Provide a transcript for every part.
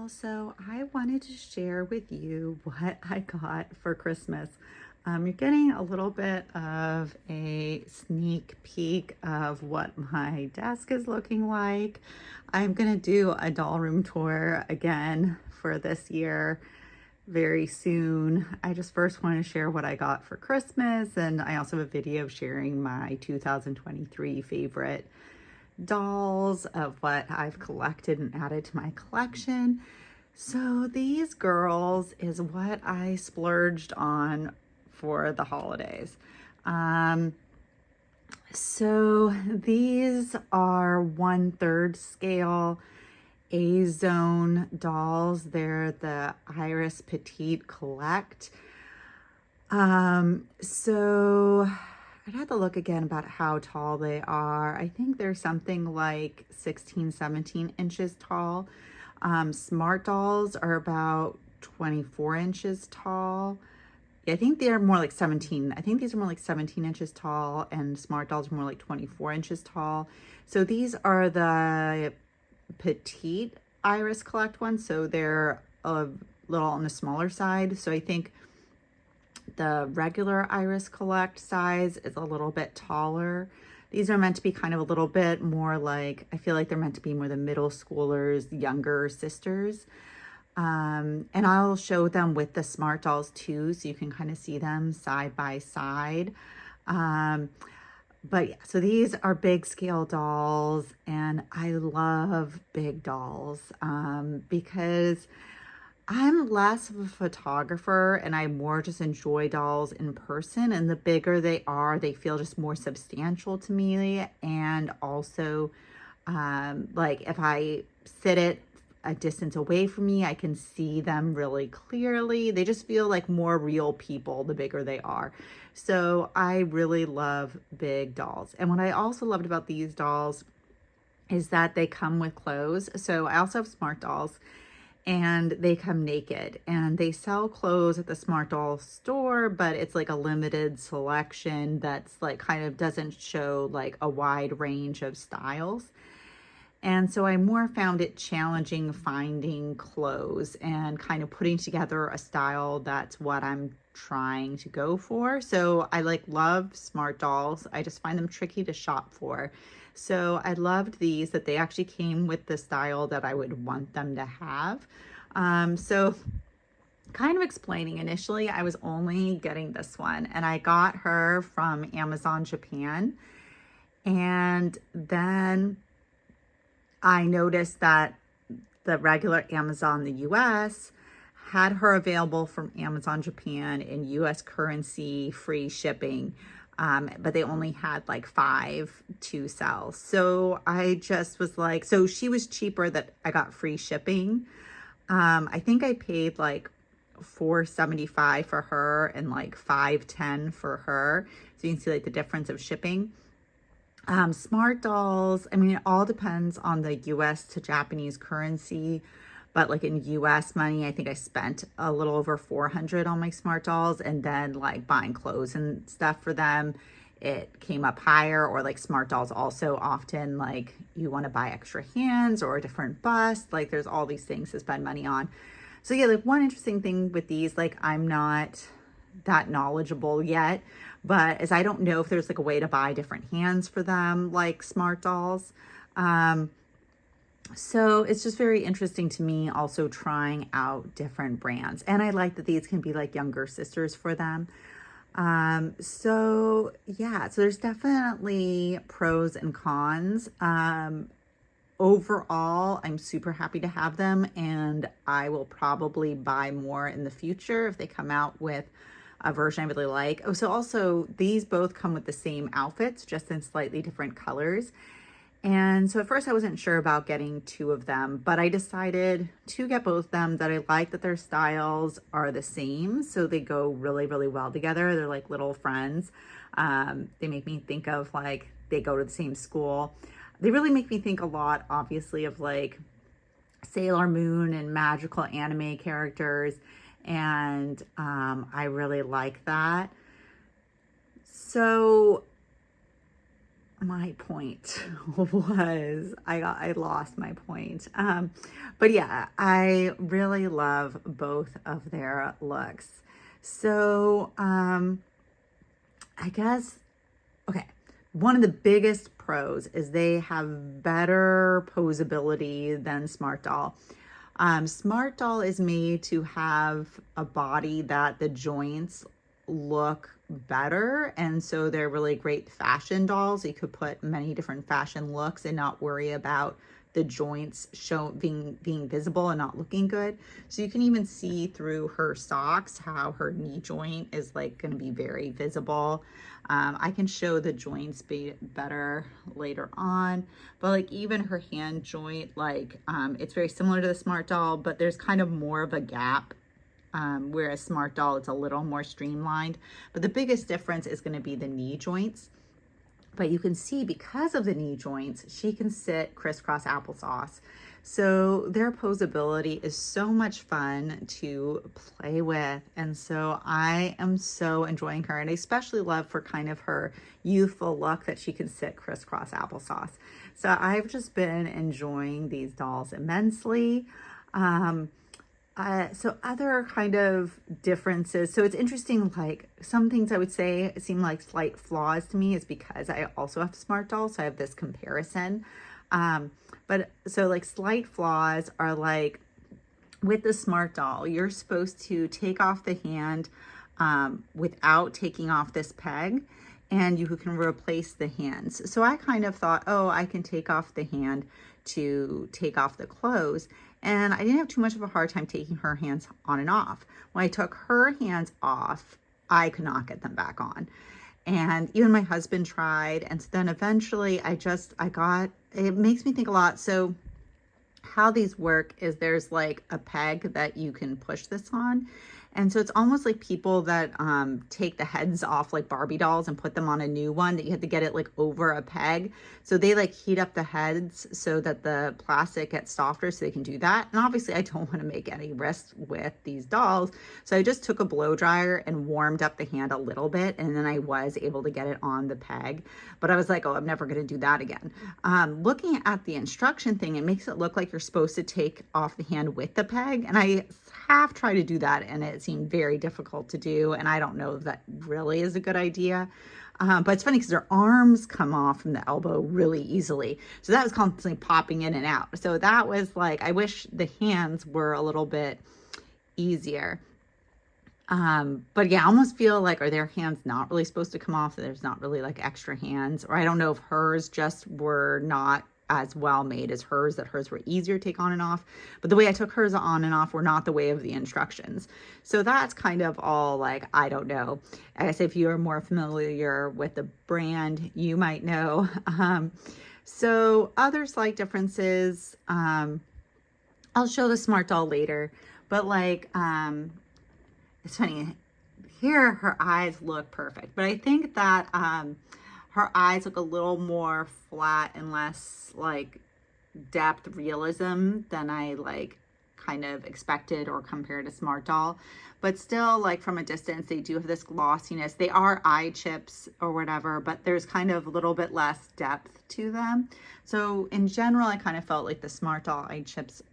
So I wanted to share with you what I got for Christmas. You're getting a little bit of a sneak peek of what my desk is looking like. I'm gonna do a doll room tour again for this year very soon. I just first want to share what I got for Christmas, and I also have a video sharing my 2023 favorite dolls of what I've collected and added to my collection. So these girls is what I splurged on for the holidays. So these are 1/3 scale Azone dolls. They're the Iris Petit Collect. So I'd have to look again about how tall they are. I think they're something like 16, 17 inches tall. Smart dolls are about 24 inches tall. Yeah, I think they're more like 17. I think these are more like 17 inches tall, and smart dolls are more like 24 inches tall. So these are the Petite Iris Collect ones. So they're a little on the smaller side. So I think the regular Iris Collect size is a little bit taller. These are meant to be kind of a little bit more like, I feel like they're meant to be more the middle schoolers, younger sisters. And I'll show them with the smart dolls too, so you can kind of see them side by side. But yeah, so these are big scale dolls, and I love big dolls because I'm less of a photographer and I more just enjoy dolls in person. And the bigger they are, they feel just more substantial to me. And also, like if I sit at a distance away from me, I can see them really clearly. They just feel like more real people the bigger they are. So I really love big dolls. And what I also loved about these dolls is that they come with clothes. So I also have smart dolls, and they come naked, and they sell clothes at the smart doll store, but it's like a limited selection that's like kind of doesn't show like a wide range of styles. And so I more found it challenging finding clothes and kind of putting together a style that's what I'm trying to go for. So I like love smart dolls. I just find them tricky to shop for. So I loved these, that they actually came with the style that I would want them to have. So kind of explaining, initially I was only getting this one, and I got her from Amazon Japan. And then I noticed that the regular Amazon, the US, had her available from Amazon Japan in US currency, free shipping. But they only had like 5 to sell. So I just was like, so she was cheaper that I got free shipping. I think I paid like $4.75 for her and like $5.10 for her. So you can see like the difference of shipping. Smart dolls, I mean, it all depends on the US to Japanese currency, but like in US money, I think I spent a little over 400 on my smart dolls, and then like buying clothes and stuff for them, it came up higher. Or like smart dolls also often like you want to buy extra hands or a different bust, like there's all these things to spend money on. So yeah, like one interesting thing with these, like I'm not that knowledgeable yet, but as I don't know if there's like a way to buy different hands for them, like smart dolls. So it's just very interesting to me also trying out different brands. And I like that these can be like younger sisters for them. So yeah, so there's definitely pros and cons. Overall, I'm super happy to have them, and I will probably buy more in the future if they come out with a version I really like. Oh, so also these both come with the same outfits, just in slightly different colors. And so at first I wasn't sure about getting 2 of them, but I decided to get both of them, that I like that their styles are the same. So they go really, really well together. They're like little friends. They make me think of like they go to the same school. They really make me think a lot, obviously, of like Sailor Moon and magical anime characters. And I really like that. So my point was, I lost my point. But yeah, I really love both of their looks. So, I guess, okay, one of the biggest pros is they have better posability than Smart Doll. Smart Doll is made to have a body that the joints look better, and so they're really great fashion dolls. You could put many different fashion looks and not worry about the joints being visible and not looking good. So you can even see through her socks how her knee joint is like going to be very visible. I can show the joints better later on, but like even her hand joint, like it's very similar to the Smart Doll, but there's kind of more of a gap. Whereas Smart Doll, it's a little more streamlined. But the biggest difference is going to be the knee joints. But you can see because of the knee joints, she can sit crisscross applesauce. So their posability is so much fun to play with. And so I am so enjoying her. And I especially love for kind of her youthful look that she can sit crisscross applesauce. So I've just been enjoying these dolls immensely. So other kind of differences. So it's interesting, like some things I would say seem like slight flaws to me is because I also have Smart Dolls. So I have this comparison. But so like slight flaws are like with the Smart Doll, you're supposed to take off the hand without taking off this peg, and you can replace the hands. So I kind of thought, oh, I can take off the hand to take off the clothes. And I didn't have too much of a hard time taking her hands on and off. When I took her hands off, I could not get them back on. And even my husband tried. And so then eventually it makes me think a lot. So how these work is there's like a peg that you can push this on. And so it's almost like people that take the heads off like Barbie dolls and put them on a new one that you have to get it like over a peg. So they like heat up the heads so that the plastic gets softer so they can do that. And obviously I don't want to make any risk with these dolls. So I just took a blow dryer and warmed up the hand a little bit. And then I was able to get it on the peg. But I was like, oh, I'm never going to do that again. Looking at the instruction thing, it makes it look like you're supposed to take off the hand with the peg. And I have tried to do that and it seemed very difficult to do, and I don't know if that really is a good idea. But it's funny because their arms come off from the elbow really easily, so that was constantly popping in and out. So that was like, I wish the hands were a little bit easier. But yeah, I almost feel like, are their hands not really supposed to come off? There's not really like extra hands, or I don't know if hers just were not as well made as hers, that hers were easier to take on and off. But the way I took hers on and off were not the way of the instructions. So that's kind of all like, I don't know. I guess if you're more familiar with the brand, you might know. So other slight differences, I'll show the Smart Doll later, but like, it's funny, here her eyes look perfect, but I think that her eyes look a little more flat and less like depth realism than I like kind of expected or compared to Smart Doll. But still, like from a distance, they do have this glossiness. They are eye chips or whatever, but there's kind of a little bit less depth to them. So in general, I kind of felt like the Smart Doll eye chips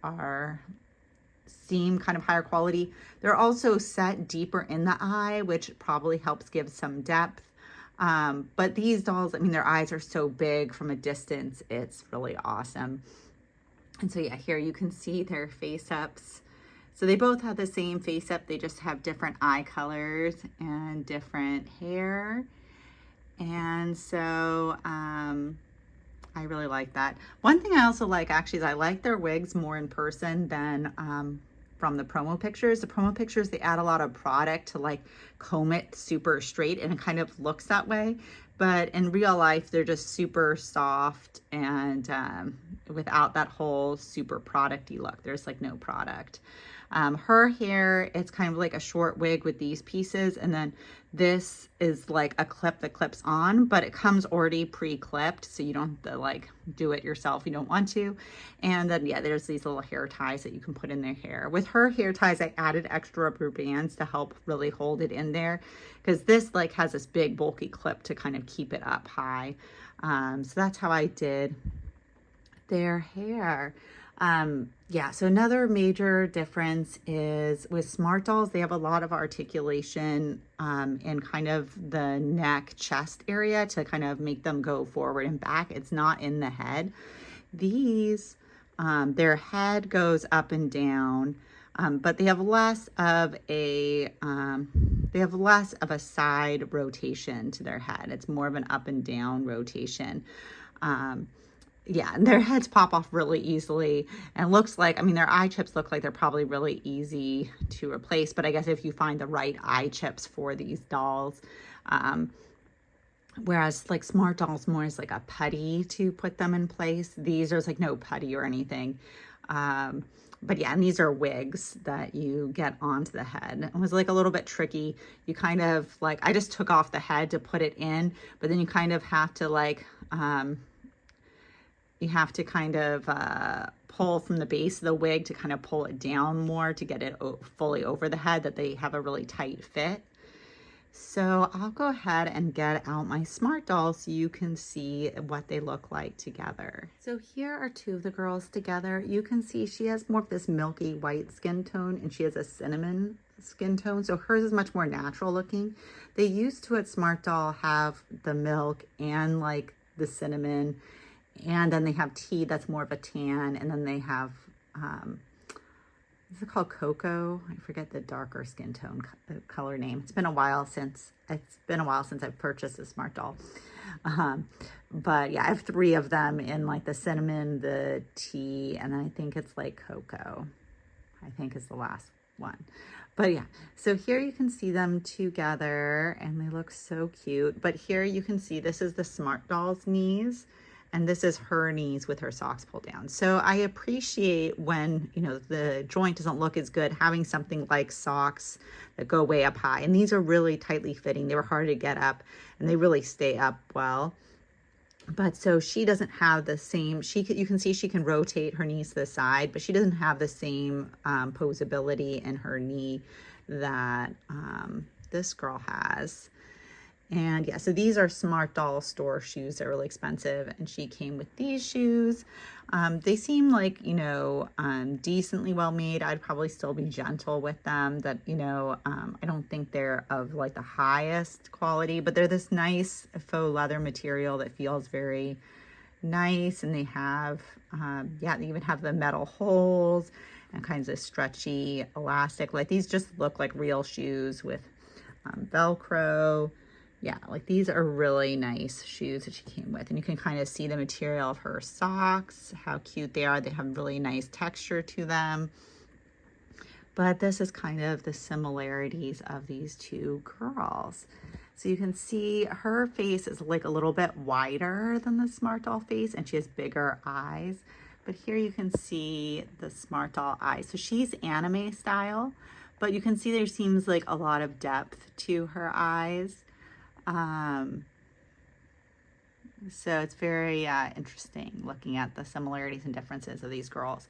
seem kind of higher quality. They're also set deeper in the eye, which probably helps give some depth. But these dolls, I mean, their eyes are so big from a distance, it's really awesome. And so yeah, here you can see their face ups. So they both have the same face up, they just have different eye colors and different hair. And so I really like that. One thing I also like actually is I like their wigs more in person than from the promo pictures. The promo pictures, they add a lot of product to like comb it super straight, and it kind of looks that way. But in real life, they're just super soft and without that whole super producty look. There's like no product. Her hair, it's kind of like a short wig with these pieces, and then this is like a clip that clips on, but it comes already pre-clipped, so you don't have to like do it yourself. You don't want to. And then yeah, there's these little hair ties that you can put in their hair. With her hair ties, I added extra rubber bands to help really hold it in there, because this like has this big bulky clip to kind of keep it up high. So that's how I did their hair. Yeah, so another major difference is with Smart Dolls, they have a lot of articulation in kind of the neck, chest area to kind of make them go forward and back. It's not in the head. These, their head goes up and down, but they have less of a side rotation to their head. It's more of an up and down rotation. Yeah, and their heads pop off really easily, and it looks like, I mean, their eye chips look like they're probably really easy to replace, but I guess if you find the right eye chips for these dolls, whereas like Smart Dolls more is like a putty to put them in place. These, there's like no putty or anything. But yeah, and these are wigs that you get onto the head. It was like a little bit tricky. You kind of like, I just took off the head to put it in, but then you kind of have to like, you have to kind of pull from the base of the wig to kind of pull it down more to get it fully over the head, that they have a really tight fit. So I'll go ahead and get out my Smart Dolls so you can see what they look like together. So here are two of the girls together. You can see she has more of this milky white skin tone and she has a cinnamon skin tone. So hers is much more natural looking. They used to at Smart Doll have the milk and like the cinnamon, and then they have tea that's more of a tan, and then they have is it called cocoa? I forget the darker skin tone color name. It's been a while since I've purchased a Smart Doll. But yeah, I have three of them in like the cinnamon, the tea, and then I think it's like cocoa. I think is the last one. But yeah, so here you can see them together and they look so cute. But here you can see this is the Smart Doll's knees, and this is her knees with her socks pulled down. So I appreciate when, you know, the joint doesn't look as good, having something like socks that go way up high. And these are really tightly fitting. They were hard to get up and they really stay up well. But so she doesn't have the same, you can see she can rotate her knees to the side, but she doesn't have the same posability in her knee that this girl has. And yeah, so these are Smart Doll store shoes. They're really expensive. And she came with these shoes. They seem like, you know, decently well made. I'd probably still be gentle with them. That, you know, I don't think they're of like the highest quality, but they're this nice faux leather material that feels very nice. And they have, yeah, they even have the metal holes and kinds of stretchy elastic. Like these just look like real shoes with Velcro. Yeah, like these are really nice shoes that she came with. And you can kind of see the material of her socks, how cute they are. They have really nice texture to them. But this is kind of the similarities of these two girls. So you can see her face is like a little bit wider than the Smart Doll face, and she has bigger eyes. But here you can see the Smart Doll eyes. So she's anime style, but you can see there seems like a lot of depth to her eyes. So it's very interesting looking at the similarities and differences of these girls.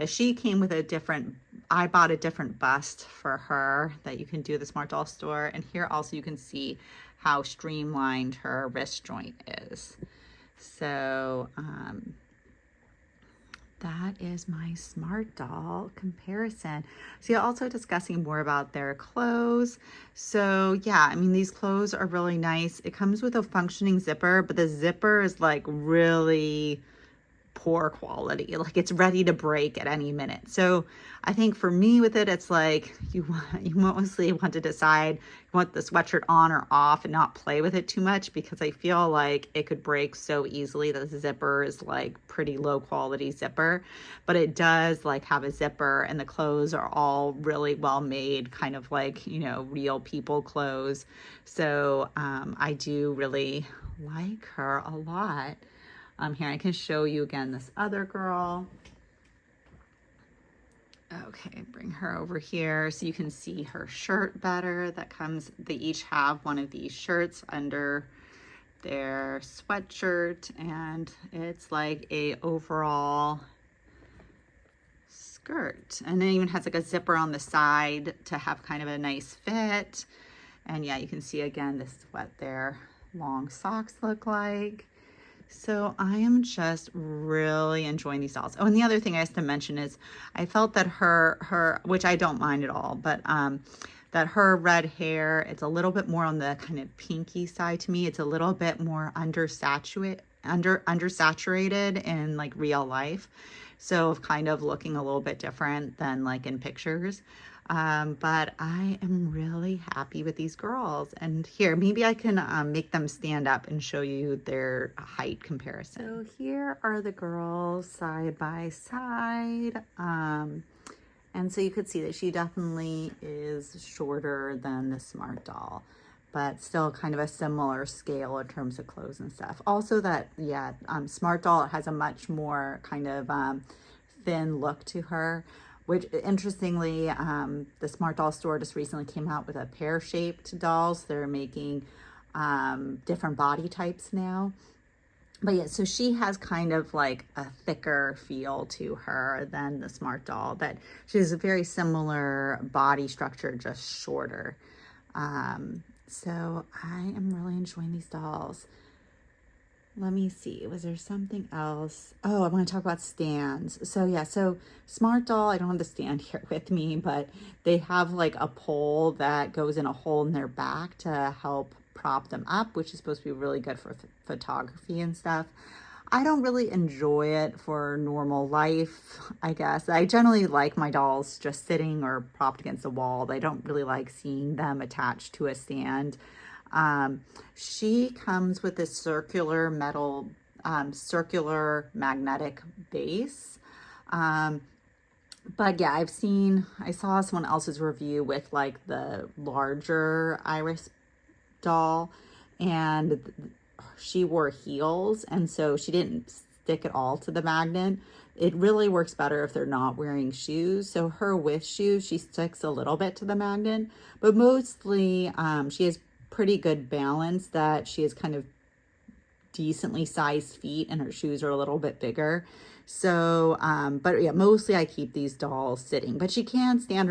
She came with a different, I bought a different bust for her that you can do at the Smart Doll store. And here also you can see how streamlined her wrist joint is. So that is my Smart Doll comparison. So yeah, also discussing more about their clothes. So yeah, I mean, these clothes are really nice. It comes with a functioning zipper, but the zipper is like really poor quality. Like it's ready to break at any minute. So I think for me with it, it's like you mostly want to decide you want the sweatshirt on or off and not play with it too much, because I feel like it could break so easily. The zipper is like pretty low quality zipper, but it does like have a zipper, and the clothes are all really well made, kind of like, you know, real people clothes. So I do really like her a lot. Here I can show you again this other girl. Okay, bring her over here so you can see her shirt better. That comes, they each have one of these shirts under their sweatshirt, and it's like a overall skirt. And it even has like a zipper on the side to have kind of a nice fit. And yeah, you can see again, this is what their long socks look like. So I am just really enjoying these dolls. Oh, and the other thing I have to mention is I felt that her, which I don't mind at all, but that her red hair, it's a little bit more on the kind of pinky side to me. It's a little bit more undersaturated in like real life. So kind of looking a little bit different than like in pictures. But I am really happy with these girls. And here, maybe I can make them stand up and show you their height comparison. So here are the girls side by side. And so you could see that she definitely is shorter than the Smart Doll, but still kind of a similar scale in terms of clothes and stuff. Also that, yeah, Smart Doll has a much more kind of thin look to her, which interestingly, the Smart Doll store just recently came out with a pear-shaped dolls. They're making different body types now. But yeah, so she has kind of like a thicker feel to her than the Smart Doll, that she has a very similar body structure, just shorter. So I am really enjoying these dolls. Let me see, was there something else? Oh, I want to talk about stands. So yeah, so Smart Doll, I don't have the stand here with me, but they have like a pole that goes in a hole in their back to help prop them up, which is supposed to be really good for photography and stuff. I don't really enjoy it for normal life, I guess. I generally like my dolls just sitting or propped against the wall. I don't really like seeing them attached to a stand. She comes with this circular metal, circular magnetic base. But yeah, I saw someone else's review with like the larger Iris doll, and she wore heels, and so she didn't stick at all to the magnet. It really works better if they're not wearing shoes. So her with shoes, she sticks a little bit to the magnet, but mostly she has pretty good balance, that she has kind of decently sized feet and her shoes are a little bit bigger. So, but yeah, mostly I keep these dolls sitting, but she can stand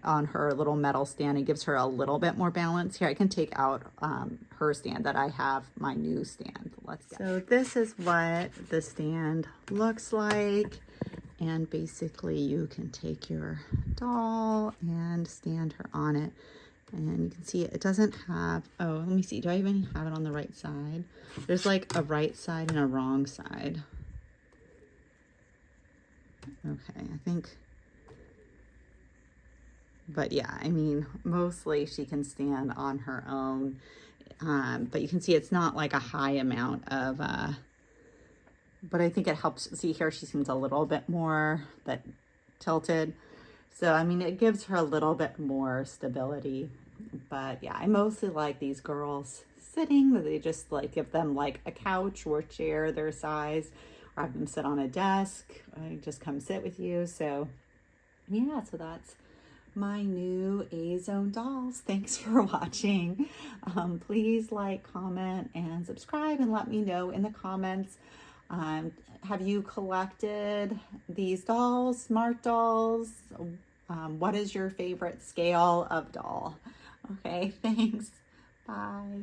on her little metal stand. It gives her a little bit more balance. Here, I can take out her stand that I have, my new stand. Let's go. So this is what the stand looks like. And basically you can take your doll and stand her on it. And you can see it doesn't have, oh, let me see. Do I even have it on the right side? There's like a right side and a wrong side. Okay, I think, but yeah, I mean, mostly she can stand on her own. But you can see it's not like a high amount of, but I think it helps. See here, she seems a little bit more tilted. So, I mean, it gives her a little bit more stability. But yeah, I mostly like these girls sitting. They just like give them like a couch or a chair their size, or have them sit on a desk. I just come sit with you. So yeah, so that's my new Azone dolls. Thanks for watching. Please like, comment, and subscribe, and let me know in the comments. Have you collected these dolls, Smart Dolls? What is your favorite scale of doll? Okay, thanks. Bye.